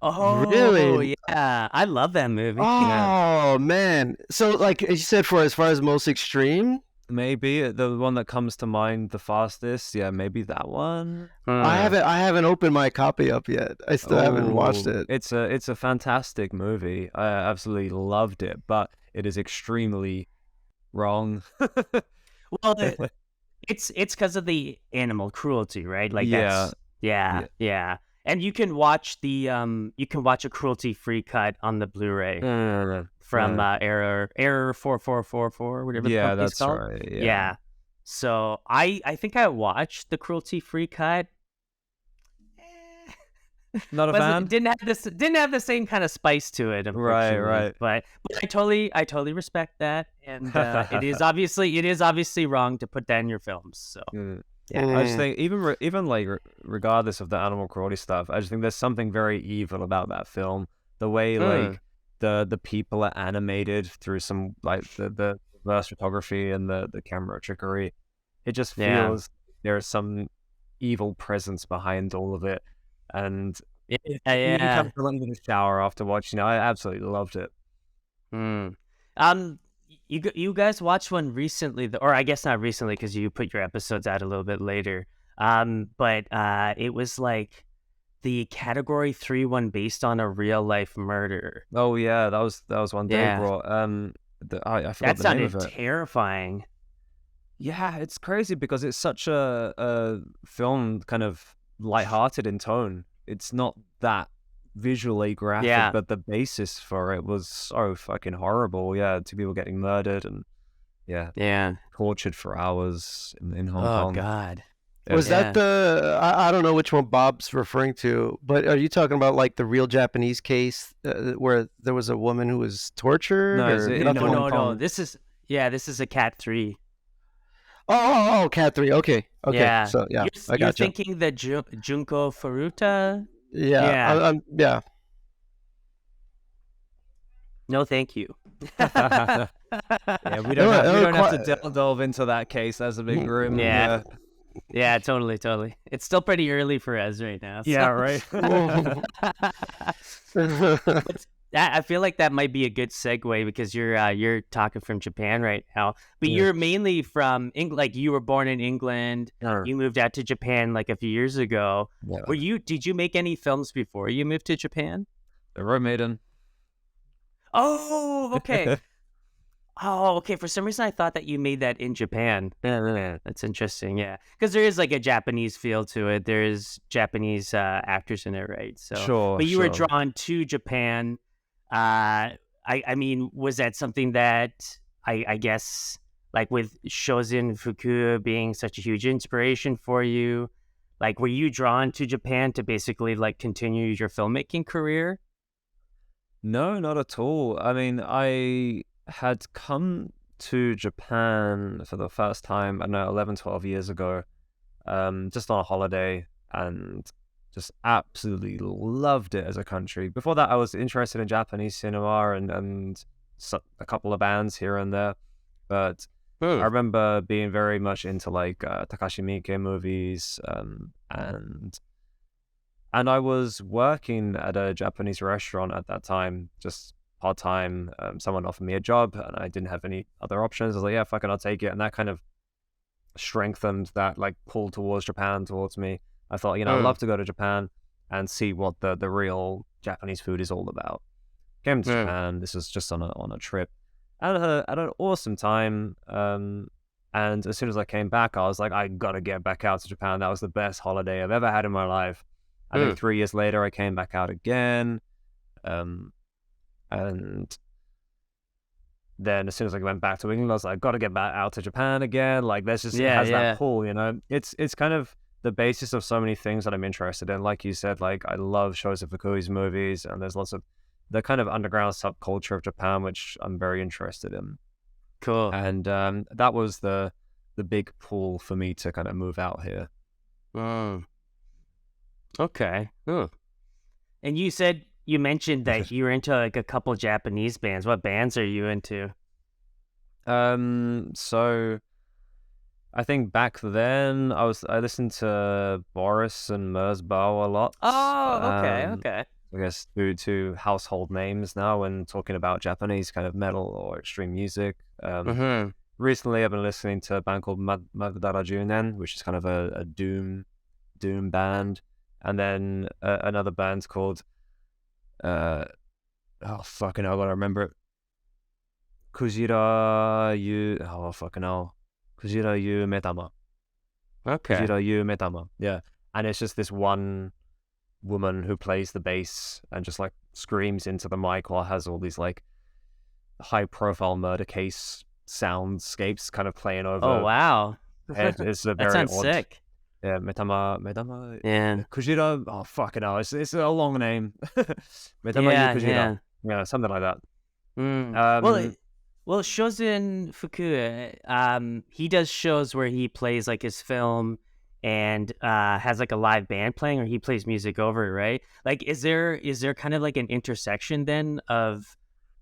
Oh Really? yeah, I love that movie. Yeah. Oh man. So like you said, for as far as most extreme, Maybe the one that comes to mind the fastest. Yeah, maybe that one. Hmm. I haven't opened my copy up yet. I still haven't watched Oh, it. it's a fantastic movie. I absolutely loved it, but it is extremely wrong. Well, it's because of the animal cruelty, right? Like Yeah, that's yeah, yeah. yeah. And you can watch a cruelty-free cut on the Blu-ray from Error 4444, whatever the Yeah, company's that's called. right. Yeah. Yeah. So I think I watched the cruelty-free cut. Not a fan? Didn't have the same kind of spice to it, unfortunately. Right. But I totally respect that, and it is obviously wrong to put that in your films. So Yeah, I just think even like regardless of the animal cruelty stuff, I just think there's something very evil about that film. The way like the people are animated through some like the reverse photography and the camera trickery, it just feels there is some evil presence behind all of it, and you kind of feel like you need a shower after watching it. I absolutely loved it. You guys watched one recently, or I guess not recently because you put your episodes out a little bit later. But it was like the Category 3 one based on a real life murder. Oh yeah, that was one Dave brought. I forgot the name of it. That sounded terrifying. Yeah, it's crazy because it's such a film kind of lighthearted in tone. It's not that visually graphic, but the basis for it was so fucking horrible. Yeah, two people getting murdered and tortured for hours in Hong Kong. Oh God. Was that the I don't know which one Bob's referring to, but are you talking about like the real Japanese case where there was a woman who was tortured? No. This is a Cat 3. Oh, Cat 3. Okay. Yeah. So I got you. You're thinking the Junko Furuta? Yeah. No, thank you. Yeah, we don't have to delve into that case. That's a big room. Yeah, totally. It's still pretty early for us right now. So. Yeah, right. I feel like that might be a good segue because you're talking from Japan right now, but you're mainly from England. Like you were born in England, you moved out to Japan like a few years ago. Yeah. Did you make any films before you moved to Japan? The Road Maiden. Oh, okay. For some reason, I thought that you made that in Japan. That's interesting. Yeah, because there is like a Japanese feel to it. There is Japanese actors in it, right? So, sure. But you were drawn to Japan. I mean, was that something that I guess like with Shozin Fuku being such a huge inspiration for you? Like, were you drawn to Japan to basically like continue your filmmaking career? No, not at all. I mean, I had come to Japan for the first time, I don't know, 11, 12 years ago, just on a holiday, and just absolutely loved it as a country. Before that, I was interested in Japanese cinema and a couple of bands here and there, but I remember being very much into like Takashi Miike movies, and I was working at a Japanese restaurant at that time, just part-time. Someone offered me a job and I didn't have any other options. I was like, yeah, fuck it, I'll take it. And that kind of strengthened that like pull towards Japan towards me. I thought, I'd love to go to Japan and see what the real Japanese food is all about. Came to Japan. This was just on a trip. I had an awesome time. And as soon as I came back, I was like, I gotta get back out to Japan. That was the best holiday I've ever had in my life. I think 3 years later, I came back out again. And then as soon as I went back to England, I was like, got to get back out to Japan again. Like, there's just, it has that pull, It's kind of the basis of so many things that I'm interested in. Like you said, like, I love Shozo Fukui's movies, and there's lots of the kind of underground subculture of Japan, which I'm very interested in. Cool. And that was the big pull for me to kind of move out here. Okay. And you mentioned that you were into like a couple Japanese bands. What bands are you into? So I think back then I listened to Boris and Merzbow a lot. Oh, okay. I guess two household names now when talking about Japanese kind of metal or extreme music. Recently I've been listening to a band called Magdara Junen, which is kind of a doom band. And then another band's called, I gotta remember it. Kujira Yu Metama. Okay. Kujira Yu Metama. Yeah. And it's just this one woman who plays the bass and just like screams into the mic while has all these like high profile murder case soundscapes kind of playing over Oh wow, her head. It's a that very sounds odd. sick. Yeah, Metama Yeah, Kujira. Oh fucking hell, it's a long name. Metama yeah, Kujira. yeah. Yeah, something like that. Well, well, Shozen Fuku, he does shows where he plays like his film and has like a live band playing, or he plays music over it, right? Like, is there kind of like an intersection then of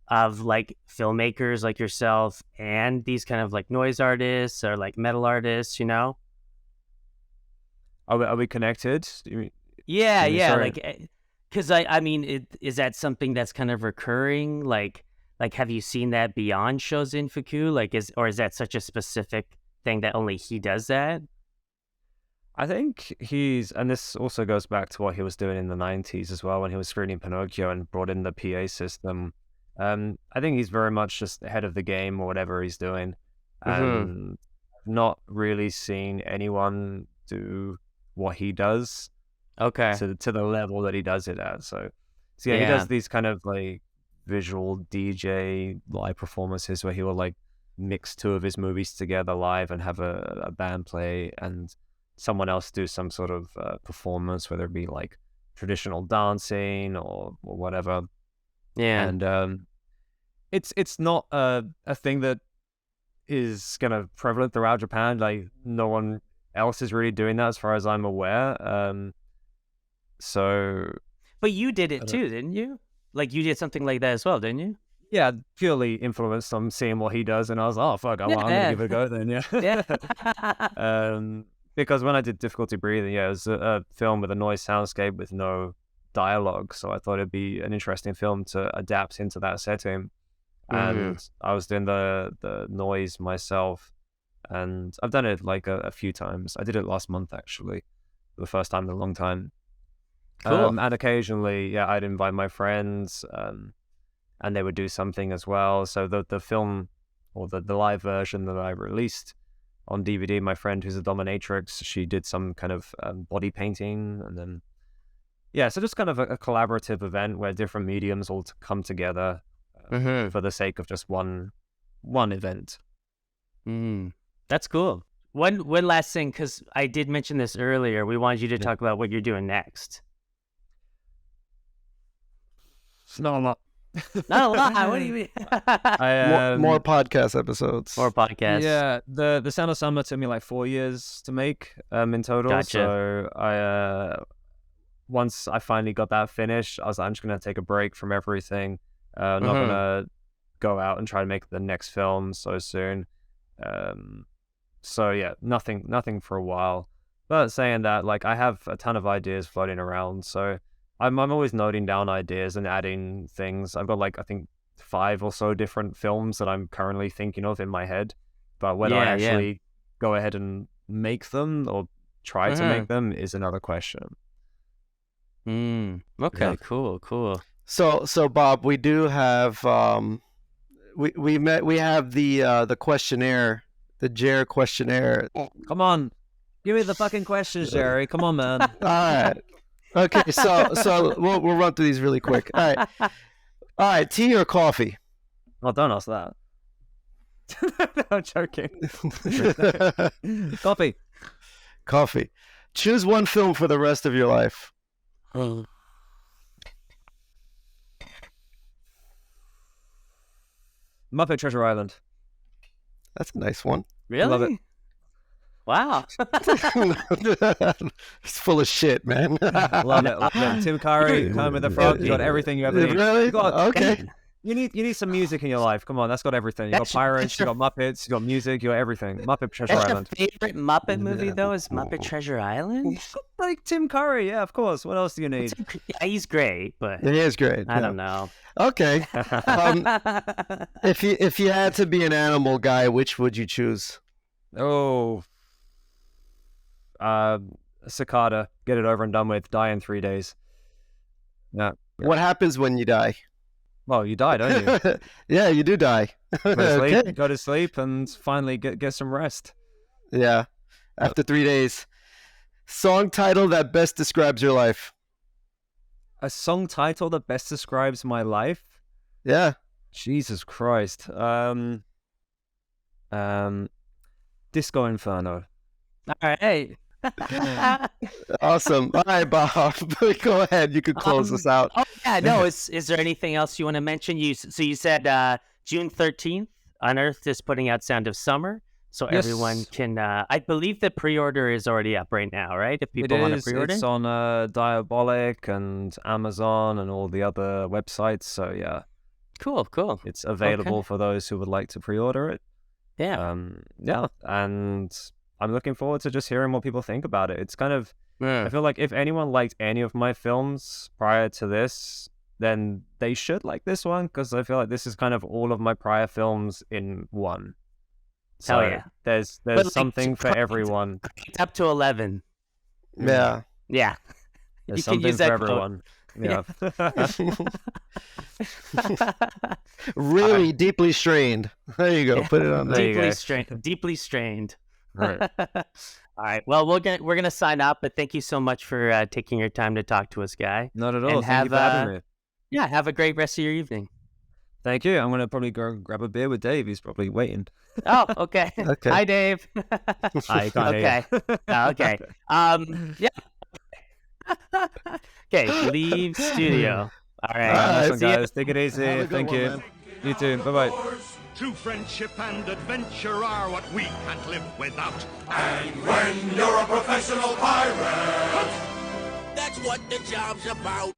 like filmmakers like yourself and these kind of like noise artists or like metal artists, you know? Are we connected? Yeah, You mean, yeah, sorry. like, because I mean, is that something that's kind of recurring? Like, have you seen that beyond Shozen Fuku? Like, is that such a specific thing that only he does that? I think and this also goes back to what he was doing in the 90s as well when he was screening Pinocchio and brought in the PA system. I think he's very much just ahead of the game or whatever he's doing. Mm-hmm. And not really seen anyone do what he does Okay. to the level that he does it at. So yeah, he Yeah. does these kind of like visual DJ live performances where he will like mix two of his movies together live and have a band play and someone else do some sort of performance, whether it be like traditional dancing or whatever. Yeah. And it's not a thing that is kind of prevalent throughout Japan. Like no one else is really doing that as far as I'm aware. So But you did I it don't- too, didn't you? Like, you did something like that as well, didn't you? yeah, purely influenced on seeing what he does, and I was like, oh fuck, I'm gonna Yeah. give it a go then. Yeah. Yeah. Because when I did Difficulty Breathing, yeah, it was a film with a noise soundscape with no dialogue, so I thought it'd be an interesting film to adapt into that setting. And I was doing the noise myself, and I've done it like a few times. I did it last month actually, for the first time in a long time. Cool. And occasionally, yeah, I'd invite my friends, and they would do something as well. So the film or the live version that I released on DVD, my friend who's a dominatrix, she did some kind of body painting, and then yeah, so just kind of a collaborative event where different mediums all come together for the sake of just one event. That's cool. One last thing, because I did mention this earlier. We wanted you to talk about what you're doing next. It's not a lot. Not a lot. What do you mean? More podcast episodes. More podcasts. Yeah, the Sound of Summer took me like 4 years to make in total. Gotcha. So I once I finally got that finished, I was like, I'm just gonna take a break from everything. Not gonna go out and try to make the next film so soon. So yeah, nothing for a while. But saying that, like I have a ton of ideas floating around, so I'm always noting down ideas and adding things. I've got like I think 5 or so different films that I'm currently thinking of in my head. But whether I actually go ahead and make them or try to make them is another question. Okay. Yeah. Cool. So Bob, we do have we have the questionnaire, the Jer questionnaire. Come on, give me the fucking questions, Jerry. Come on, man. All right. Okay, so we'll run through these really quick. All right. Tea or coffee? Oh, don't ask that. No, I'm joking. Coffee. Coffee. Choose one film for the rest of your life. Muppet Treasure Island. That's a nice one. Really? Love it. Wow. It's full of shit, man. Love it. Tim Curry, Kermit with the Frog. You got everything you ever need. Really? You got, Okay. You need some music in your life. Come on, that's got everything. You got pirates, you got Muppets, you got music, you got everything. Muppet Treasure That's your Island. favorite Muppet movie, though, is Muppet Treasure Island? Like Tim Curry, yeah, of course. What else do you need? Yeah, he's great, but It is great. I don't know. Okay. If you had to be an animal guy, which would you choose? Oh, cicada. Get it over and done with. Die in 3 days. Yeah. What happens when you die? Well, you die, don't you? Yeah, you do die. Go to sleep, and finally get some rest. Yeah. After 3 days. Song title that best describes your life. A song title that best describes my life? Yeah. Jesus Christ. Disco Inferno. All right. Awesome. All right, Bob. Go ahead. You could close us out. Oh yeah, no. Is there anything else you want to mention? So you said June 13th, Unearthed is putting out Sound of Summer, so everyone Yes. can. I believe the pre-order is already up right now, right? If people want to pre-order, It's on Diabolic and Amazon and all the other websites. So yeah, cool. it's available for those who would like to pre-order it. Yeah. Yeah, and I'm looking forward to just hearing what people think about it. It's kind of, Yeah. I feel like if anyone liked any of my films prior to this, then they should like this one, because I feel like this is kind of all of my prior films in one. So Hell yeah. there's But, like, something for everyone. It's up to 11. Yeah. Yeah. There's You can something use for that everyone. Yeah. Really deeply strained. There you go. Put it on there. There you go. Deeply strained. Right. All right. Well, we're gonna sign up, but thank you so much for taking your time to talk to us, Guy. Not at all. And Thank you for having me. Yeah, have a great rest of your evening. Thank you. I'm gonna probably go grab a beer with Dave. He's probably waiting. Oh, okay. Okay. Hi, Dave. I can't hear you. Okay. Okay. Yeah. Okay. Leave studio. All right. Nice one, See ya. guys. Take it easy. Have a good Thank one, you. man. You too. Bye bye. True friendship and adventure are what we can't live without. And when you're a professional pirate, That's what the job's about.